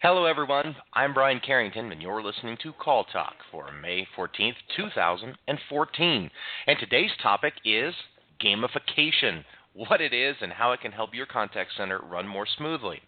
Hello, everyone. I'm Brian Carrington, and you're listening to Call Talk for May 14th, 2014. And today's topic is gamification, what it is and how it can help your contact center run more smoothly.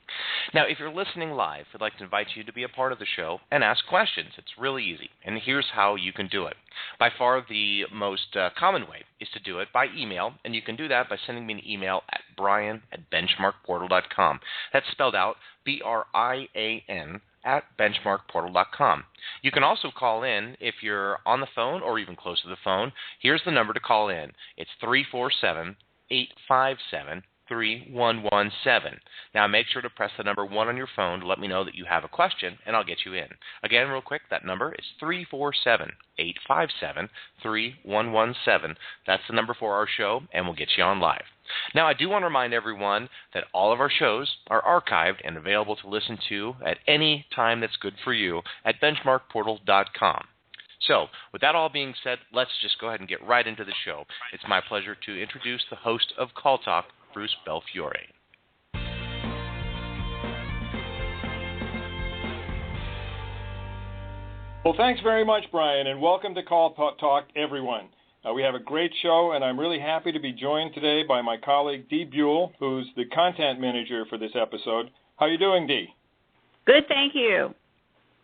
Now, if you're listening live, I'd like to invite you to be a part of the show and ask questions. It's really easy, and here's how you can do it. By far, the most common way is to do it by email, and you can do that by sending me an email at brian@benchmarkportal.com. That's spelled out BRIAN at benchmarkportal.com. You can also call in if you're on the phone or even close to the phone. Here's the number to call in. It's 347-857-3117. Now, make sure to press the number 1 on your phone to let me know that you have a question, and I'll get you in. Again, real quick, that number is 347-857-3117. That's the number for our show, and we'll get you on live. Now, I do want to remind everyone that all of our shows are archived and available to listen to at any time that's good for you at benchmarkportal.com. So, with that all being said, let's just go ahead and get right into the show. It's my pleasure to introduce the host of Call Talk, Bruce Belfiore. Well, thanks very much, Brian, and welcome to Call Talk, everyone. We have a great show, and I'm really happy to be joined today by my colleague, Dee Buell, who's the content manager for this episode. How are you doing, Dee? Good, thank you.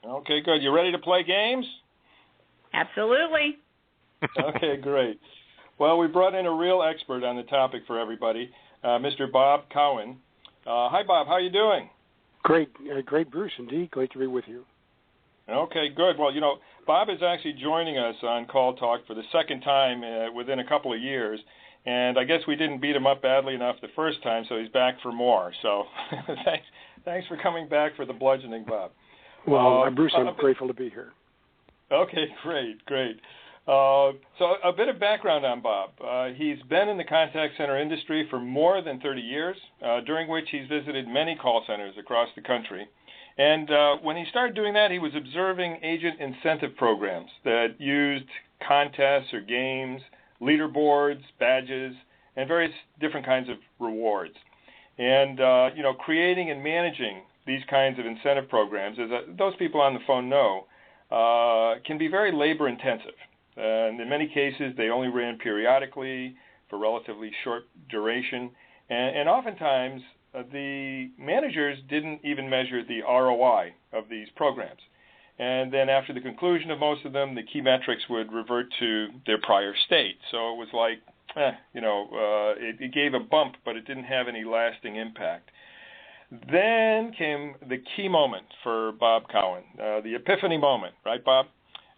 Okay, good. You ready to play games? Absolutely. Okay, great. Well, we brought in a real expert on the topic for everybody, Mr. Bob Cowen. Hi, Bob. How are you doing? Great, Bruce. Indeed, great to be with you. Okay, good. Well, Bob is actually joining us on Call Talk for the second time within a couple of years, and I guess we didn't beat him up badly enough the first time, so he's back for more. So thanks for coming back for the bludgeoning, Bob. Well, Bruce, I'm grateful to be here. Okay, great. So a bit of background on Bob. He's been in the contact center industry for more than 30 years, during which he's visited many call centers across the country. And when he started doing that, he was observing agent incentive programs that used contests or games, leaderboards, badges, and various different kinds of rewards. And, creating and managing these kinds of incentive programs, as those people on the phone know, can be very labor-intensive. And in many cases, they only ran periodically for relatively short duration. And oftentimes, the managers didn't even measure the ROI of these programs. And then after the conclusion of most of them, the key metrics would revert to their prior state. So it was like, it gave a bump, but it didn't have any lasting impact. Then came the key moment for Bob Cowen, the epiphany moment, right, Bob?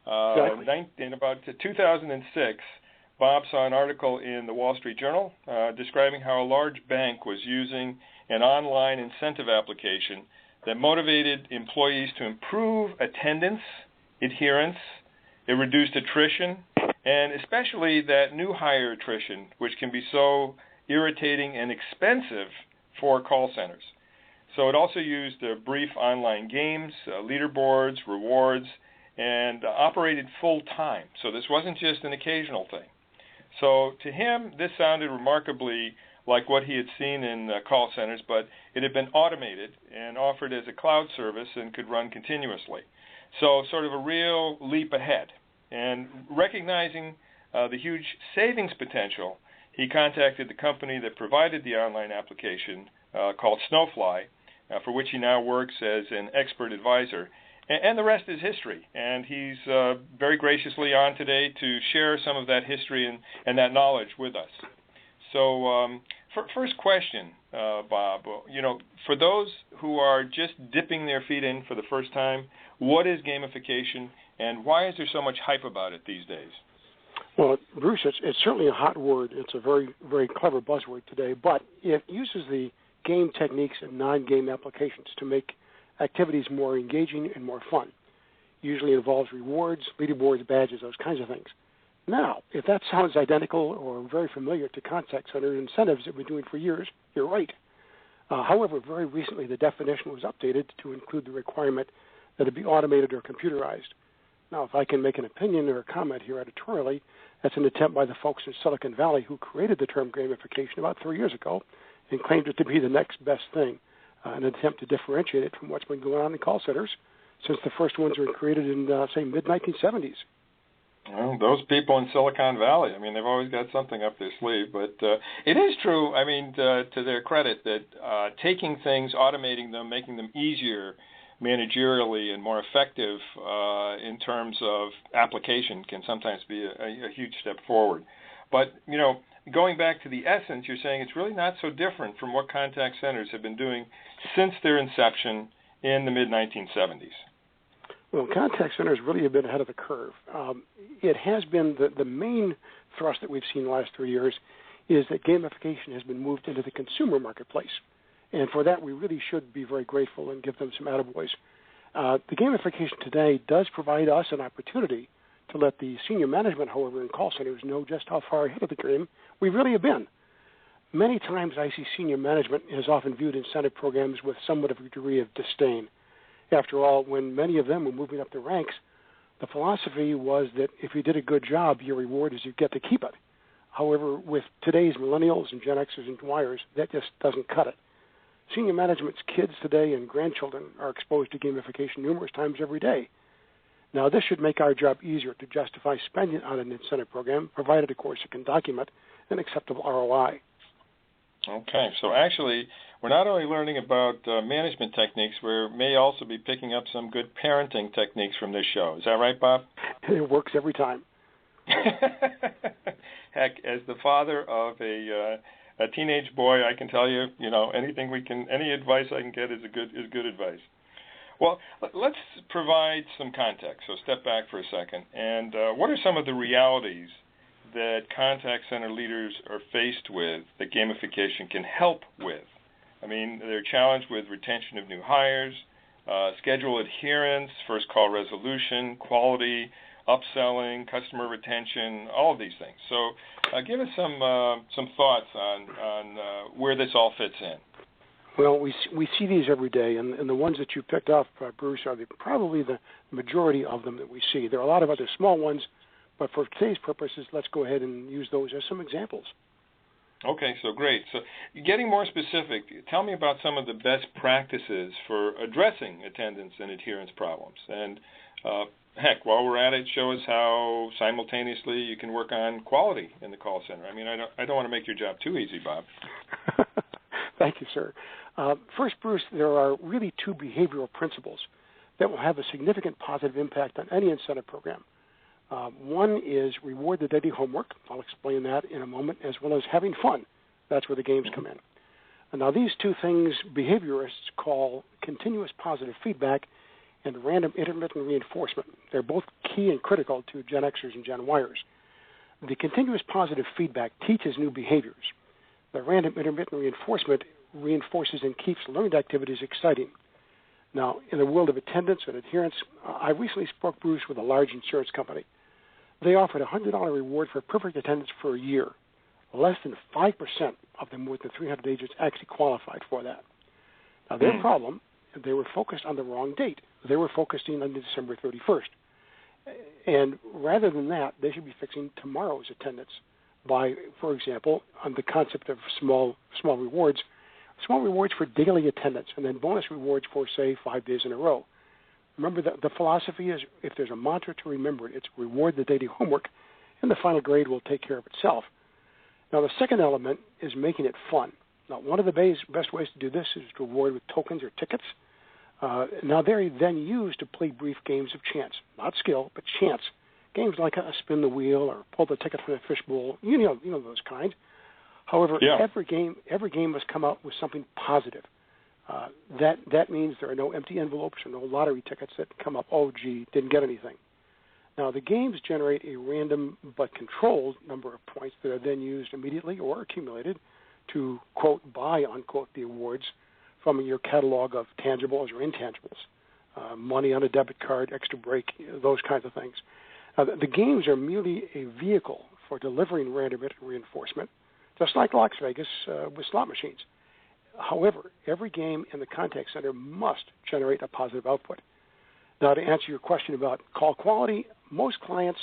Exactly. In about 2006, Bob saw an article in the Wall Street Journal describing how a large bank was using an online incentive application that motivated employees to improve attendance, adherence, it reduced attrition, and especially that new hire attrition, which can be so irritating and expensive for call centers. So it also used brief online games, leaderboards, rewards, and operated full-time. So this wasn't just an occasional thing. So to him, this sounded remarkably like what he had seen in call centers, but it had been automated and offered as a cloud service and could run continuously. So sort of a real leap ahead. And recognizing the huge savings potential, he contacted the company that provided the online application called Snowfly, for which he now works as an expert advisor. And the rest is history. And he's very graciously on today to share some of that history and that knowledge with us. So first question, Bob, for those who are just dipping their feet in for the first time, what is gamification and why is there so much hype about it these days? Well, Bruce, it's certainly a hot word. It's a very, very clever buzzword today, but it uses the game techniques and non-game applications to make activities more engaging and more fun. Usually involves rewards, leaderboards, badges, those kinds of things. Now, if that sounds identical or very familiar to contact center incentives that we've been doing for years, you're right. However, very recently the definition was updated to include the requirement that it be automated or computerized. Now, if I can make an opinion or a comment here editorially, that's an attempt by the folks in Silicon Valley who created the term gamification about 3 years ago and claimed it to be the next best thing. an attempt to differentiate it from what's been going on in call centers since the first ones were created in, say, mid-1970s. Well, those people in Silicon Valley, I mean, they've always got something up their sleeve. But it is true, I mean, to their credit, that taking things, automating them, making them easier managerially and more effective in terms of application can sometimes be a huge step forward. But, you know, going back to the essence, you're saying it's really not so different from what contact centers have been doing since their inception in the mid-1970s. Well, contact centers really have been ahead of the curve. It has been the main thrust that we've seen the last 3 years is that gamification has been moved into the consumer marketplace. And for that, we really should be very grateful and give them some attaboys. The gamification today does provide us an opportunity to let the senior management, however, in call centers know just how far ahead of the game we really have been. Many times I see senior management has often viewed incentive programs with somewhat of a degree of disdain. After all, when many of them were moving up the ranks, the philosophy was that if you did a good job, your reward is you get to keep it. However, with today's millennials and Gen Xers and Yers, that just doesn't cut it. Senior management's kids today and grandchildren are exposed to gamification numerous times every day. Now, this should make our job easier to justify spending on an incentive program, provided, of course, it can document an acceptable ROI. Okay, so actually, we're not only learning about management techniques, we may also be picking up some good parenting techniques from this show. Is that right, Bob? It works every time. Heck, as the father of a teenage boy, I can tell you, any advice I can get is good advice. Well, let's provide some context. So step back for a second. And what are some of the realities that contact center leaders are faced with that gamification can help with? I mean, they're challenged with retention of new hires, schedule adherence, first call resolution, quality, upselling, customer retention, all of these things. So give us some thoughts on where this all fits in. Well, we see these every day, and the ones that you picked up, Bruce, are probably the majority of them that we see. There are a lot of other small ones, but for today's purposes, let's go ahead and use those as some examples. Okay, so great. So getting more specific, tell me about some of the best practices for addressing attendance and adherence problems. And heck, while we're at it, show us how simultaneously you can work on quality in the call center. I mean, I don't want to make your job too easy, Bob. Thank you, sir. First, Bruce, there are really two behavioral principles that will have a significant positive impact on any incentive program. One is reward the daily homework. I'll explain that in a moment, as well as having fun. That's where the games come in. And now, these two things behaviorists call continuous positive feedback and random intermittent reinforcement. They're both key and critical to Gen Xers and Gen Yers. The continuous positive feedback teaches new behaviors. The random intermittent reinforcement reinforces and keeps learned activities exciting. Now, in the world of attendance and adherence, I recently spoke, Bruce, with a large insurance company. They offered a $100 reward for perfect attendance for a year. Less than 5% of the more than 300 agents actually qualified for that. Now, their problem, they were focused on the wrong date. They were focusing on December 31st. And rather than that, they should be fixing tomorrow's attendance by, for example, on the concept of small rewards for daily attendance, and then bonus rewards for, say, 5 days in a row. Remember, the philosophy is, if there's a mantra to remember, it's reward the daily homework, and the final grade will take care of itself. Now, the second element is making it fun. Now, one of the best ways to do this is to reward with tokens or tickets. Now, they're then used to play brief games of chance, not skill, but chance. Games like a spin the wheel or pull the ticket from the fishbowl, you know those kinds. However, every game must come out with something positive. That means there are no empty envelopes or no lottery tickets that come up, oh, gee, didn't get anything. Now, the games generate a random but controlled number of points that are then used immediately or accumulated to, quote, buy, unquote, the awards from your catalog of tangibles or intangibles, money on a debit card, extra break, those kinds of things. Now, the games are merely a vehicle for delivering random reinforcement, just like Las Vegas with slot machines. However, every game in the contact center must generate a positive output. Now, to answer your question about call quality, most clients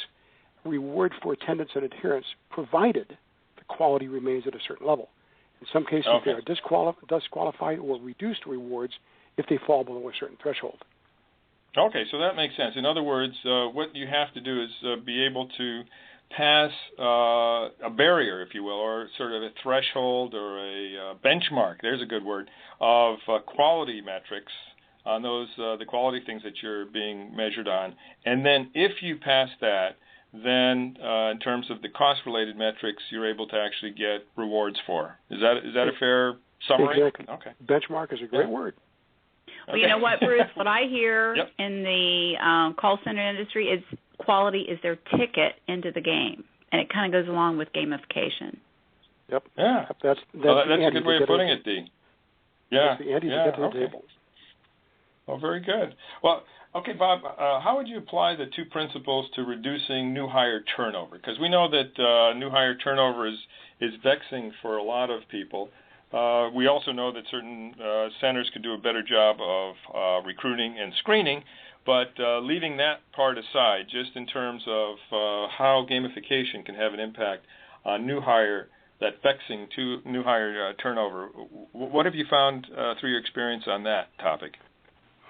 reward for attendance and adherence provided the quality remains at a certain level. In some cases, they are disqualified or reduced rewards if they fall below a certain threshold. Okay, so that makes sense. In other words, what you have to do is be able to pass a barrier, if you will, or sort of a threshold or a benchmark, there's a good word, of quality metrics on those the quality things that you're being measured on. And then if you pass that, then in terms of the cost-related metrics, you're able to actually get rewards for. Is that a fair summary? Exactly. Okay. Benchmark is a great word. Well, you know what, Bruce? What I hear in the call center industry is quality is their ticket into the game, and it kind of goes along with gamification. Yep. Yeah. That's a good way of putting it, Dee. Yeah. That's the ante to get to the table. Well, very good. Well, okay, Bob, how would you apply the two principles to reducing new hire turnover? Because we know that new hire turnover is vexing for a lot of people. We also know that certain centers could do a better job of recruiting and screening, but leaving that part aside, just in terms of how gamification can have an impact on new hire, that vexing to new hire turnover, what have you found through your experience on that topic?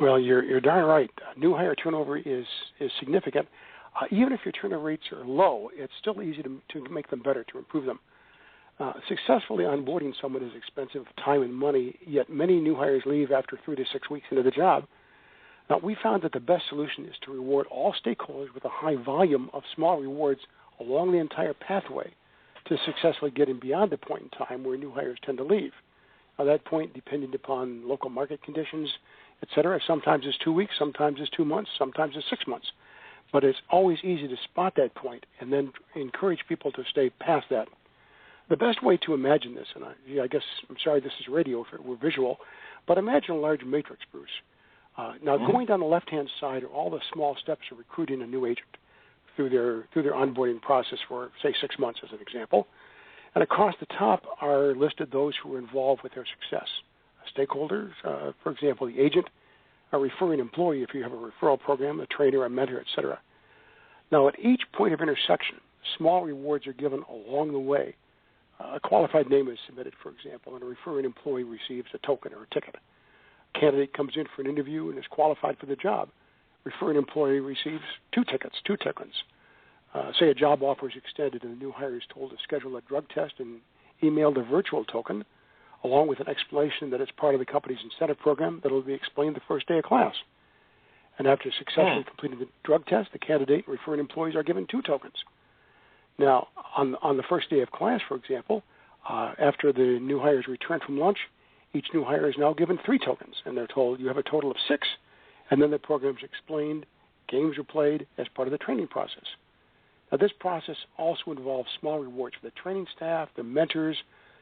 Well, you're darn right. New hire turnover is significant. Even if your turnover rates are low, it's still easy to make them better, to improve them. Successfully onboarding someone is expensive time and money, yet many new hires leave after 3 to 6 weeks into the job. Now, we found that the best solution is to reward all stakeholders with a high volume of small rewards along the entire pathway to successfully getting beyond the point in time where new hires tend to leave. Now, that point, depending upon local market conditions, et cetera, sometimes is 2 weeks, sometimes is 2 months, sometimes is 6 months. But it's always easy to spot that point and then encourage people to stay past that. The best way to imagine this, and I guess, I'm sorry this is radio if it were visual, but imagine a large matrix, Bruce. Now, going down the left-hand side are all the small steps of recruiting a new agent through their onboarding process for, say, 6 months as an example. And across the top are listed those who are involved with their success. Stakeholders, for example, the agent, a referring employee if you have a referral program, a trainer, a mentor, et cetera. Now, at each point of intersection, small rewards are given along the way. A qualified name is submitted, for example, and a referring employee receives a token or a ticket. A candidate comes in for an interview and is qualified for the job. Referring employee receives 2 tickets, 2 tokens. Say a job offer is extended and the new hire is told to schedule a drug test and emailed a virtual token, along with an explanation that it's part of the company's incentive program that will be explained the first day of class. And after successfully completing the drug test, the candidate and referring employees are given 2 tokens. Now, on the first day of class, for example, after the new hires return from lunch, each new hire is now given 3 tokens, and they're told you have a total of 6. And then the program's explained, games are played as part of the training process. Now, this process also involves small rewards for the training staff, the mentors,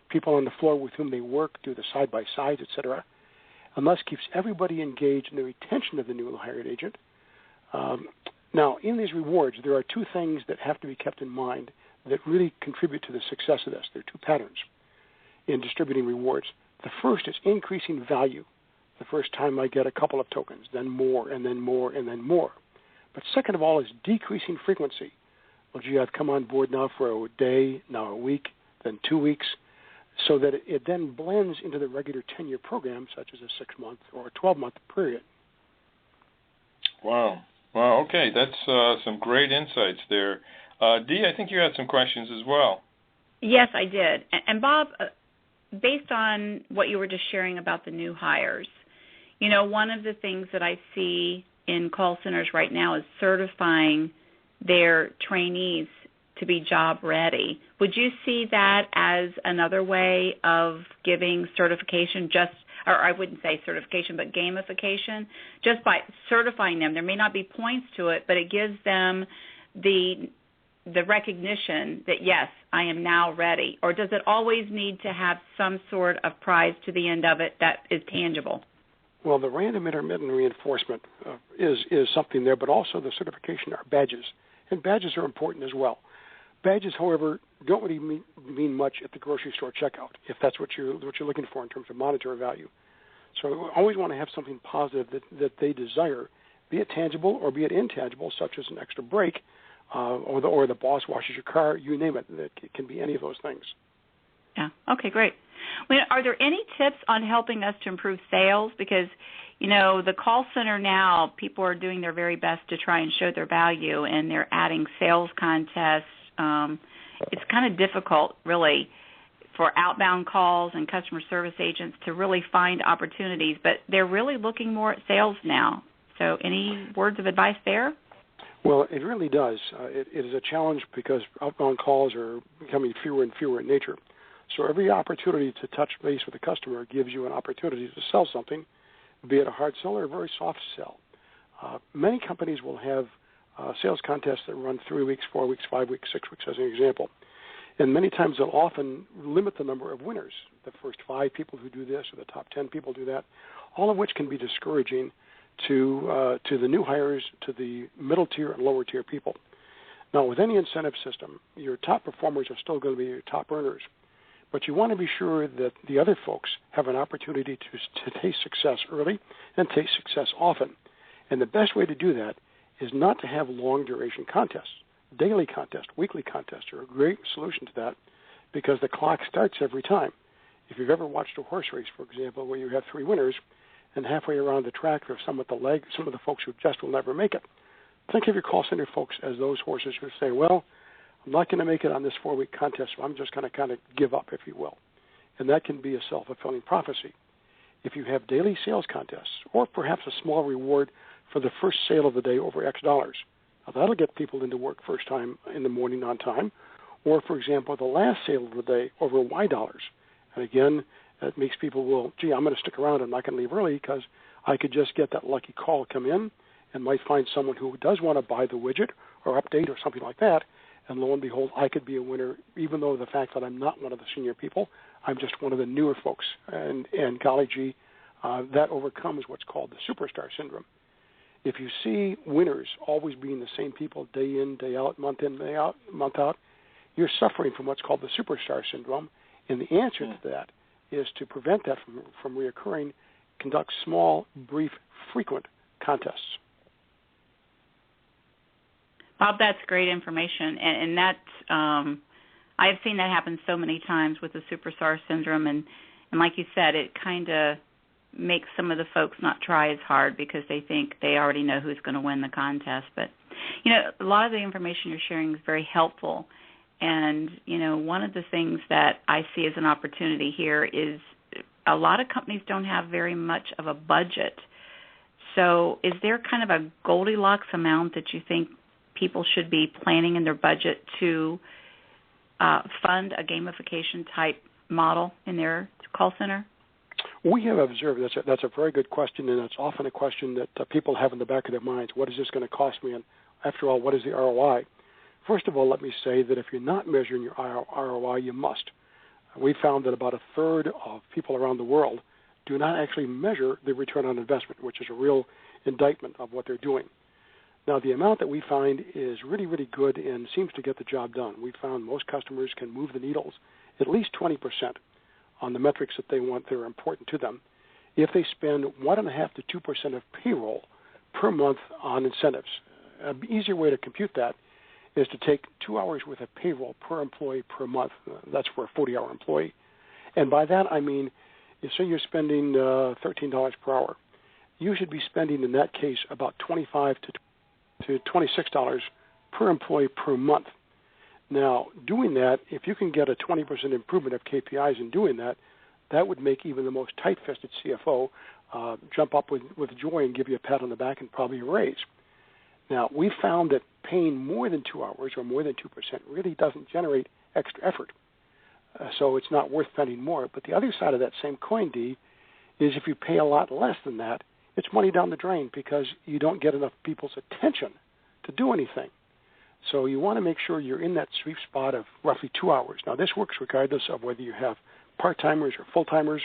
people on the floor with whom they work, do the side-by-sides, et cetera, and thus keeps everybody engaged in the retention of the newly hired agent. Now, in these rewards, there are 2 things that have to be kept in mind that really contribute to the success of this. There are 2 patterns in distributing rewards. The first is increasing value. The first time I get a couple of tokens, then more, and then more, and then more. But second of all is decreasing frequency. Well, gee, I've come on board now for a day, now a week, then 2 weeks, so that it then blends into the regular tenure program, such as a 6-month or a 12-month period. Wow. Well, okay, that's some great insights there. Dee, I think you had some questions as well. Yes, I did. And Bob, based on what you were just sharing about the new hires, you know, one of the things that I see in call centers right now is certifying their trainees to be job ready. Would you see that as another way of giving certification, or I wouldn't say certification, but gamification, just by certifying them? There may not be points to it, but it gives them the recognition that, yes, I am now ready. Or does it always need to have some sort of prize to the end of it that is tangible? Well, the random intermittent reinforcement is something there, but also the certification are badges. And badges are important as well. Badges, however, don't really mean much at the grocery store checkout, if that's what you're looking for in terms of monetary value. So we always want to have something positive that they desire, be it tangible or be it intangible, such as an extra break, or the boss washes your car, you name it. It can be any of those things. Yeah. Okay, great. Well, are there any tips on helping us to improve sales? Because, the call center now, people are doing their very best to try and show their value, and they're adding sales contests. It's kind of difficult, really, for outbound calls and customer service agents to really find opportunities, but they're really looking more at sales now. So any words of advice there? Well, it really does. It is a challenge because outbound calls are becoming fewer and fewer in nature. So every opportunity to touch base with a customer gives you an opportunity to sell something, be it a hard sell or a very soft sell. Many companies will have sales contests that run 3 weeks, 4 weeks, 5 weeks, 6 weeks, as an example. And many times they'll often limit the number of winners. The first 5 people who do this or the top 10 people do that, all of which can be discouraging to the new hires, to the middle tier and lower tier people. Now, with any incentive system, your top performers are still going to be your top earners. But you want to be sure that the other folks have an opportunity to taste success early and taste success often. And the best way to do that is not to have long-duration contests. Daily contests, weekly contests are a great solution to that because the clock starts every time. If you've ever watched a horse race, for example, where you have 3 winners, and halfway around the track there's some at the leg, some of the folks who just will never make it. Think of your call center folks as those horses who say, well, I'm not going to make it on this 4-week contest, so I'm just going to kind of give up, if you will. And that can be a self-fulfilling prophecy. If you have daily sales contests, or perhaps a small reward for the first sale of the day over X dollars, now that'll get people into work first time in the morning on time, or, for example, the last sale of the day over Y dollars. And again, that makes people, well, gee, I'm going to stick around. I'm not going to leave early because I could just get that lucky call come in and might find someone who does want to buy the widget or update or something like that. And lo and behold, I could be a winner, even though the fact that I'm not one of the senior people, I'm just one of the newer folks. And golly gee, that overcomes what's called the superstar syndrome. If you see winners always being the same people day in, day out, month in, day out, month out, you're suffering from what's called the superstar syndrome. And the answer to that is to prevent that from reoccurring, conduct small, brief, frequent contests. Bob, that's great information, and that's I've seen that happen so many times with the superstar syndrome, and like you said, it kind of makes some of the folks not try as hard because they think they already know who's going to win the contest. But, a lot of the information you're sharing is very helpful, and, one of the things that I see as an opportunity here is a lot of companies don't have very much of a budget. So is there kind of a Goldilocks amount that you think people should be planning in their budget to fund a gamification type model in their call center? We have observed that's a very good question, and it's often a question that people have in the back of their minds. What is this going to cost me? And after all, what is the ROI? First of all, let me say that if you're not measuring your ROI, you must. We found that about a third of people around the world do not actually measure the return on investment, which is a real indictment of what they're doing. Now, the amount that we find is really, really good and seems to get the job done. We found most customers can move the needles at least 20% on the metrics that they want that are important to them if they spend 1.5% to 2% of payroll per month on incentives. An easier way to compute that is to take 2 hours worth of payroll per employee per month. That's for a 40-hour employee. And by that, I mean, say you're spending $13 per hour. You should be spending, in that case, about $25 to $26 per employee per month. Now, doing that, if you can get a 20% improvement of KPIs in doing that, that would make even the most tight-fisted CFO jump up with joy and give you a pat on the back and probably a raise. Now, we found that paying more than 2 hours or more than 2% really doesn't generate extra effort. So it's not worth spending more. But the other side of that same coin, Dee, is if you pay a lot less than that, it's money down the drain because you don't get enough people's attention to do anything. So you want to make sure you're in that sweet spot of roughly 2 hours. Now, this works regardless of whether you have part-timers or full-timers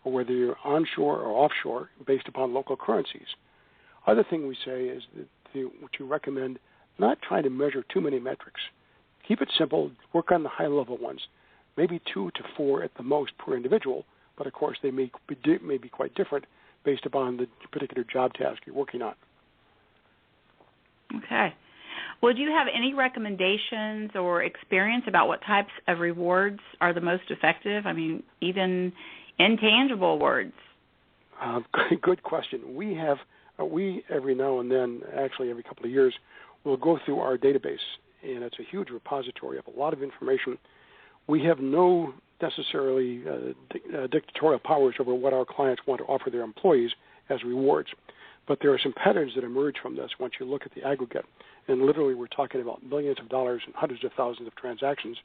or whether you're onshore or offshore based upon local currencies. Other thing we say is that what you recommend, not trying to measure too many metrics. Keep it simple. Work on the high-level ones, maybe 2 to 4 at the most per individual, but, of course, they may be quite different based upon the particular job task you're working on. Okay. Well, do you have any recommendations or experience about what types of rewards are the most effective? I mean, even intangible rewards. Good question. We every now and then, actually every couple of years, will go through our database, and it's a huge repository of a lot of information. We have no necessarily dictatorial powers over what our clients want to offer their employees as rewards, but there are some patterns that emerge from this once you look at the aggregate. And literally we're talking about millions of dollars and hundreds of thousands of transactions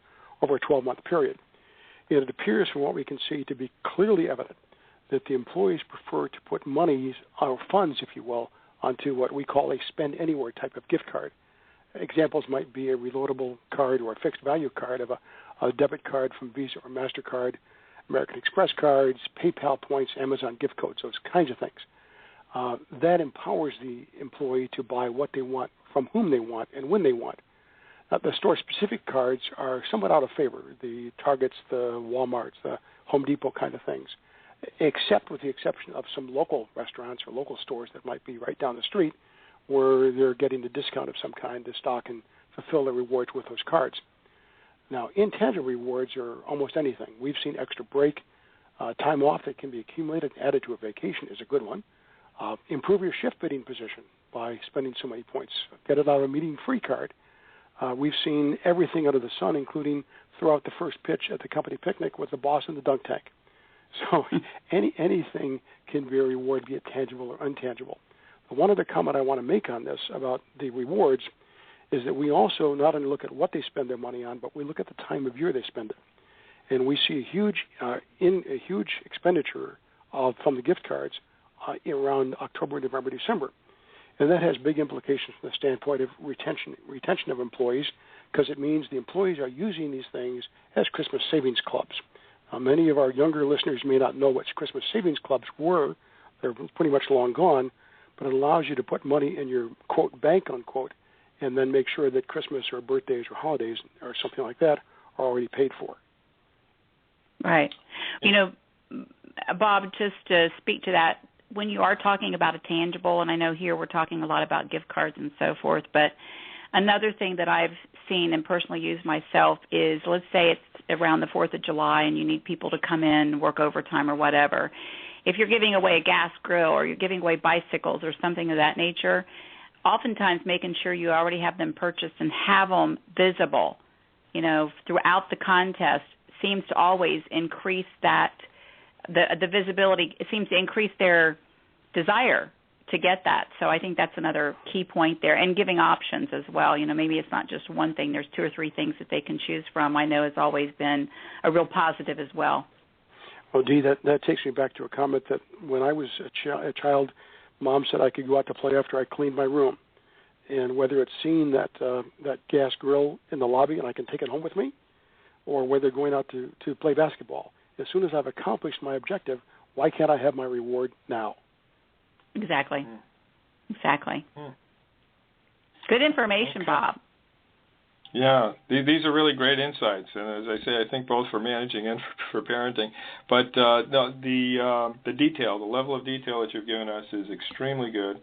over a 12-month period. And it appears from what we can see to be clearly evident that the employees prefer to put monies, or funds, if you will, onto what we call a spend anywhere type of gift card. Examples might be a reloadable card or a fixed value card of a debit card from Visa or MasterCard, American Express cards, PayPal points, Amazon gift codes, those kinds of things. That empowers the employee to buy what they want, from whom they want, and when they want. The store-specific cards are somewhat out of favor, the Targets, the Walmarts, the Home Depot kind of things, except with the exception of some local restaurants or local stores that might be right down the street where they're getting a discount of some kind to stock and fulfill their rewards with those cards. Now, intangible rewards are almost anything. We've seen extra break, time off that can be accumulated and added to a vacation is a good one. Improve your shift bidding position by spending so many points. Get it out of a meeting free card. We've seen everything under the sun, including throw out the first pitch at the company picnic with the boss in the dunk tank. So anything can be a reward, be it tangible or intangible. But one other comment I want to make on this about the rewards is that we also not only look at what they spend their money on, but we look at the time of year they spend it. And we see a huge expenditure from the gift cards around October, November, December. And that has big implications from the standpoint of retention of employees, because it means the employees are using these things as Christmas savings clubs. Many of our younger listeners may not know what Christmas savings clubs were. They're pretty much long gone, but it allows you to put money in your, quote, bank, unquote, and then make sure that Christmas or birthdays or holidays or something like that are already paid for. Right. You know, Bob, just to speak to that, when you are talking about a tangible, and I know here we're talking a lot about gift cards and so forth, but another thing that I've seen and personally used myself is, let's say it's around the 4th of July and you need people to come in, work overtime or whatever. If you're giving away a gas grill or you're giving away bicycles or something of that nature, oftentimes making sure you already have them purchased and have them visible, you know, throughout the contest seems to always increase that, the visibility. It seems to increase their desire to get that. So I think that's another key point there, and giving options as well. You know, maybe it's not just one thing. There's 2 or 3 things that they can choose from. I know has always been a real positive as well. Well, Dee, that takes me back to a comment that when I was a child, Mom said I could go out to play after I cleaned my room. And whether it's seeing that gas grill in the lobby and I can take it home with me, or whether going out to play basketball, as soon as I've accomplished my objective, why can't I have my reward now? Exactly. Exactly. Good information, okay. Bob. Yeah, these are really great insights, and as I say, I think both for managing and for parenting. But no, the detail, the level of detail that you've given us is extremely good,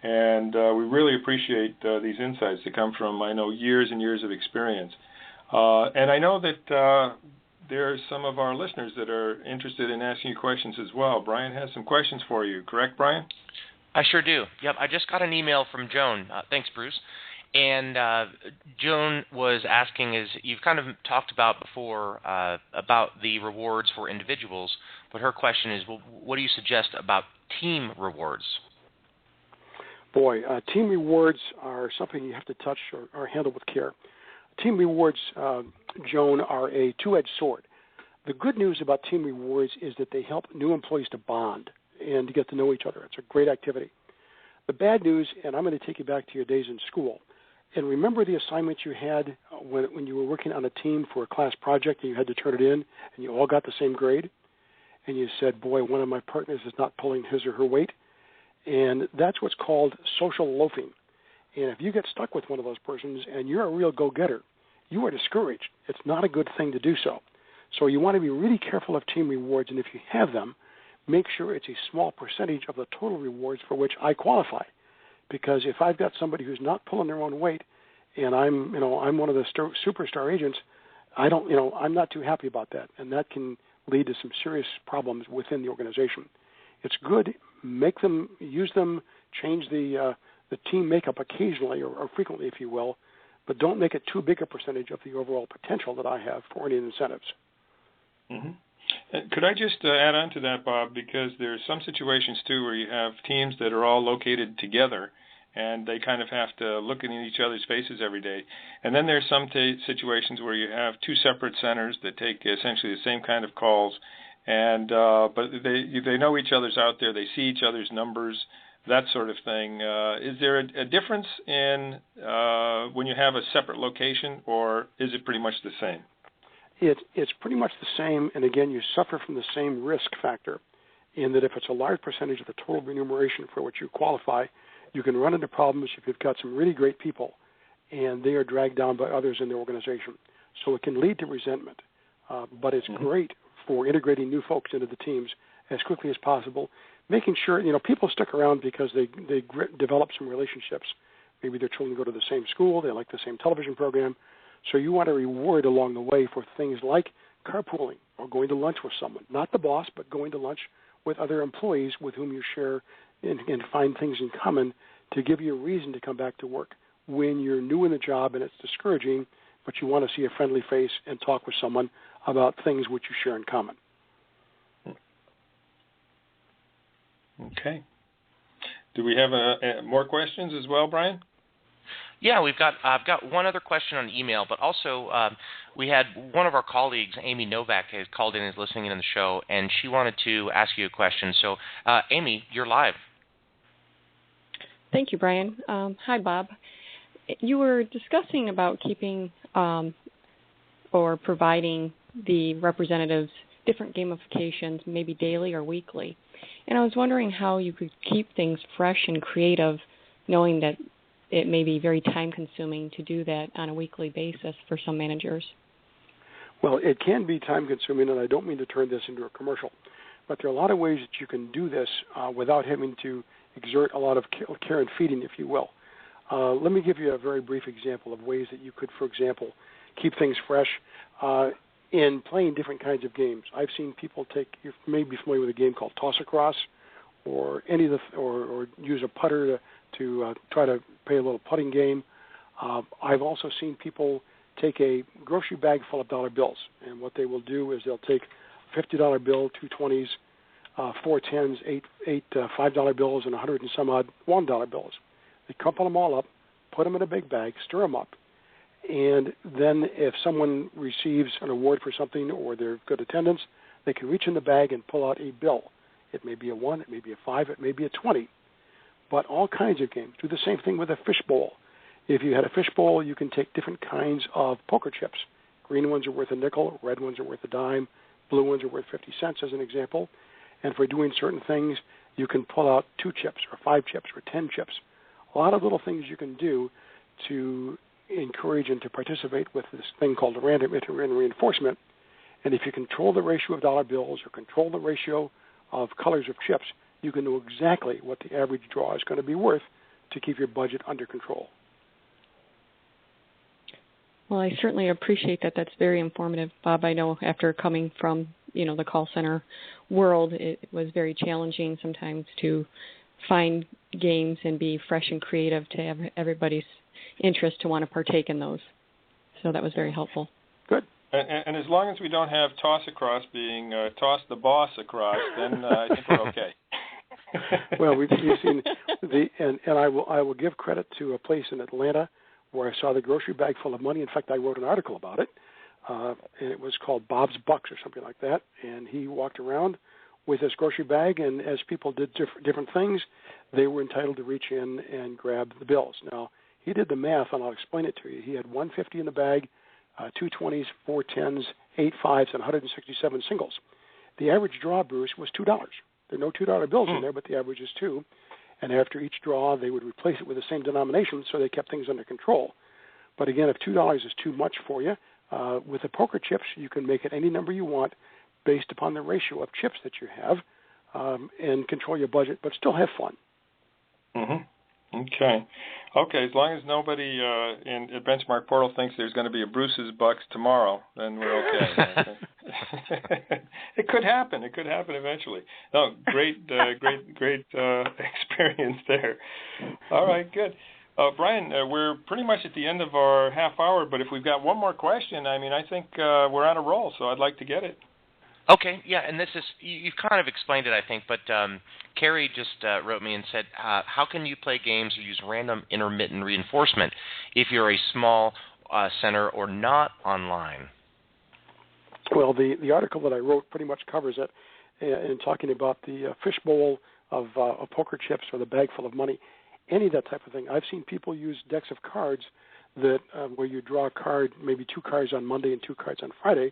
and we really appreciate these insights that come from, I know, years and years of experience. And I know that there are some of our listeners that are interested in asking you questions as well. Brian has some questions for you, correct, Brian? I sure do. Yep, I just got an email from Joan. Thanks, Bruce. And Joan was asking, as you've kind of talked about before, about the rewards for individuals, but her question is, well, what do you suggest about team rewards? Boy, team rewards are something you have to touch or handle with care. Team rewards, Joan, are a two-edged sword. The good news about team rewards is that they help new employees to bond and to get to know each other. It's a great activity. The bad news, and I'm going to take you back to your days in school, and remember the assignments you had when you were working on a team for a class project and you had to turn it in and you all got the same grade? And you said, boy, one of my partners is not pulling his or her weight. And that's what's called social loafing. And if you get stuck with one of those persons and you're a real go-getter, you are discouraged. It's not a good thing to do so. So you want to be really careful of team rewards, and if you have them, make sure it's a small percentage of the total rewards for which I qualify. Because if I've got somebody who's not pulling their own weight and I'm one of the superstar agents, I'm not too happy about that, and that can lead to some serious problems within the organization. It's good, use them, change the team makeup occasionally or frequently, if you will, but don't make it too big a percentage of the overall potential that I have for any incentives. Mm-hmm. Could I just add on to that, Bob, because there's some situations, too, where you have teams that are all located together, and they kind of have to look in each other's faces every day. And then there's some situations where you have two separate centers that take essentially the same kind of calls, and but they know each other's out there, they see each other's numbers, that sort of thing. Is there a difference in when you have a separate location, or is it pretty much the same? It's pretty much the same, and again, you suffer from the same risk factor in that if it's a large percentage of the total remuneration for which you qualify, you can run into problems if you've got some really great people and they are dragged down by others in the organization. So it can lead to resentment, but it's great for integrating new folks into the teams as quickly as possible, making sure, people stick around because they develop some relationships. Maybe their children go to the same school, they like the same television program. So you want to reward along the way for things like carpooling or going to lunch with someone, not the boss, but going to lunch with other employees with whom you share and find things in common to give you a reason to come back to work when you're new in the job and it's discouraging, but you want to see a friendly face and talk with someone about things which you share in common. Okay. Do we have more questions as well, Brian? Yeah, I've got one other question on email, but also we had one of our colleagues, Amy Novak, has called in and is listening in on the show, and she wanted to ask you a question. So, Amy, you're live. Thank you, Brian. Hi, Bob. You were discussing about keeping or providing the representatives different gamifications, maybe daily or weekly. And I was wondering how you could keep things fresh and creative, knowing that it may be very time-consuming to do that on a weekly basis for some managers. Well, it can be time-consuming, and I don't mean to turn this into a commercial, but there are a lot of ways that you can do this without having to exert a lot of care and feeding, if you will. Let me give you a very brief example of ways that you could, for example, keep things fresh in playing different kinds of games. I've seen people you may be familiar with a game called Toss Across, or or use a putter to try to play a little putting game. I've also seen people take a grocery bag full of dollar bills, and what they will do is they'll take a $50 bill, 2 20s, 4 10s, 8 $5 bills, and 100 and some odd $1 bills. They couple them all up, put them in a big bag, stir them up, and then if someone receives an award for something or their good attendance, they can reach in the bag and pull out a bill. It may be a 1, it may be a 5, it may be a 20. But all kinds of games. Do the same thing with a fish bowl. If you had a fish bowl, you can take different kinds of poker chips. Green ones are worth a nickel, red ones are worth a dime, blue ones are worth 50 cents as an example. And for doing certain things, you can pull out 2 chips or 5 chips or 10 chips. A lot of little things you can do to encourage and to participate with this thing called random reinforcement. And if you control the ratio of dollar bills or control the ratio of colors of chips, you can know exactly what the average draw is going to be worth to keep your budget under control. Well, I certainly appreciate that. That's very informative, Bob. I know after coming from, the call center world, it was very challenging sometimes to find games and be fresh and creative to have everybody's interest to want to partake in those. So that was very helpful. Good. And as long as we don't have toss across being toss the boss across, then I think we're okay. Well, we've seen and I will give credit to a place in Atlanta where I saw the grocery bag full of money. In fact, I wrote an article about it, and it was called Bob's Bucks or something like that. And he walked around with his grocery bag, and as people did different things, they were entitled to reach in and grab the bills. Now, he did the math, and I'll explain it to you. He had 150 in the bag, 2 20s, 4 10s, 8 5s, and 167 singles. The average draw, Bruce, was $2. There are no $2 bills in there, but the average is 2. And after each draw, they would replace it with the same denomination, so they kept things under control. But again, if $2 is too much for you, with the poker chips, you can make it any number you want based upon the ratio of chips that you have, and control your budget, but still have fun. Mm-hmm. Okay. Okay, as long as nobody at Benchmark Portal thinks there's going to be a Bruce's Bucks tomorrow, then we're okay. It could happen. It could happen eventually. No, great experience there. All right, good. Brian, we're pretty much at the end of our half hour, but if we've got one more question, I think we're on a roll, so I'd like to get it. Okay, yeah, and this is, you've kind of explained it, I think, but Carrie just wrote me and said, how can you play games or use random intermittent reinforcement if you're a small center or not online? Well, the article that I wrote pretty much covers it in talking about the fishbowl of poker chips or the bag full of money, any of that type of thing. I've seen people use decks of cards that where you draw a card, maybe 2 cards on Monday and 2 cards on Friday,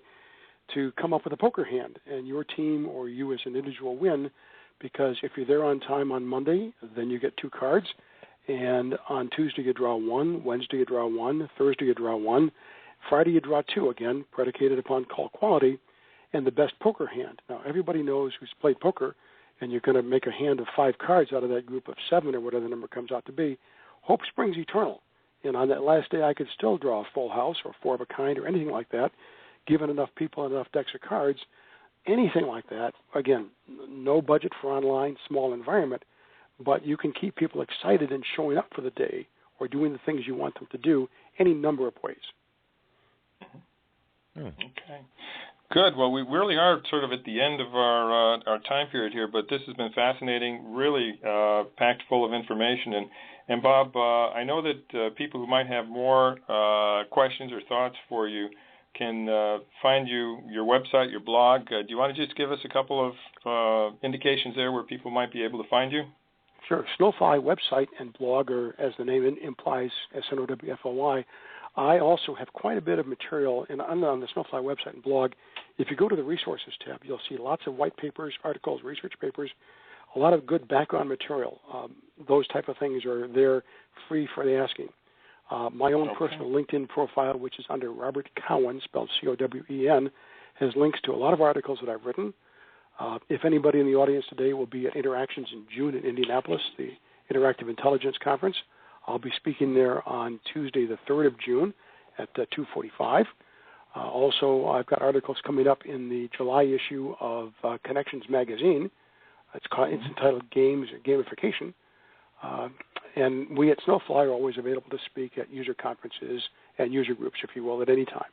to come up with a poker hand, and your team or you as an individual win, because if you're there on time on Monday, then you get 2 cards, and on Tuesday you draw 1, Wednesday you draw 1, Thursday you draw 1, Friday you draw 2, again, predicated upon call quality, and the best poker hand. Now, everybody knows who's played poker, and you're going to make a hand of 5 cards out of that group of 7 or whatever the number comes out to be. Hope springs eternal, and on that last day I could still draw a full house or 4 of a kind or anything like that, given enough people enough decks of cards, anything like that. Again, no budget for online, small environment, but you can keep people excited and showing up for the day or doing the things you want them to do any number of ways. Okay. Good. Well, we really are sort of at the end of our time period here, but this has been fascinating, really packed full of information. And Bob, I know that people who might have more questions or thoughts for you can find your website, your blog. Do you want to just give us a couple of indications there where people might be able to find you? Sure. Snowfly website and blog, or as the name implies, SNOWFLY. I also have quite a bit of material on the Snowfly website and blog. If you go to the resources tab, you'll see lots of white papers, articles, research papers, a lot of good background material. Those type of things are there free for the asking. My own personal LinkedIn profile, which is under Robert Cowen, spelled C-O-W-E-N, has links to a lot of articles that I've written. If anybody in the audience today will be at Interactions in June in Indianapolis, the Interactive Intelligence Conference, I'll be speaking there on Tuesday, the 3rd of June at 2:45. Also, I've got articles coming up in the July issue of Connections magazine. It's entitled Games and Gamification. And we at Snowfly are always available to speak at user conferences and user groups, if you will, at any time.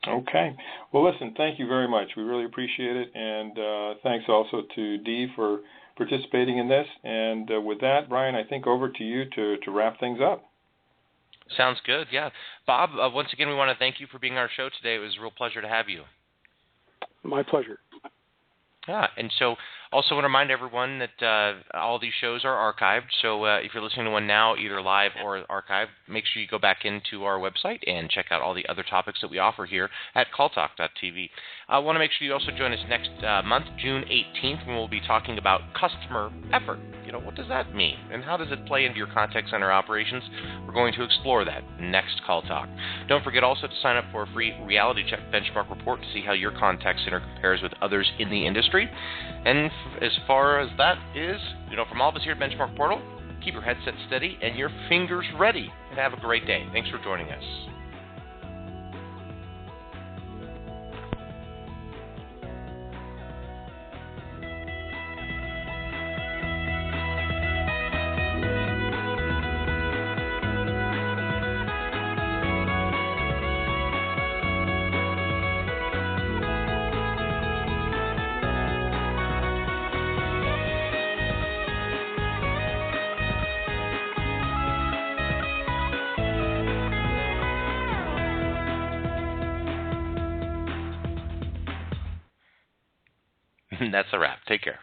Okay. Well, listen, thank you very much. We really appreciate it. And thanks also to Dee for participating in this. And with that, Brian, I think over to you to wrap things up. Sounds good, yeah. Bob, once again, we want to thank you for being on our show today. It was a real pleasure to have you. My pleasure. Yeah, and so also want to remind everyone that all these shows are archived. So if you're listening to one now, either live or archived, make sure you go back into our website and check out all the other topics that we offer here at calltalk.tv. I want to make sure you also join us next month, June 18th, when we'll be talking about customer effort. You know, what does that mean? And how does it play into your contact center operations? We're going to explore that next Call Talk. Don't forget also to sign up for a free reality check benchmark report to see how your contact center compares with others in the industry. And as far as that is, from all of us here at Benchmark Portal, keep your headset steady and your fingers ready. And have a great day. Thanks for joining us. That's a wrap. Take care.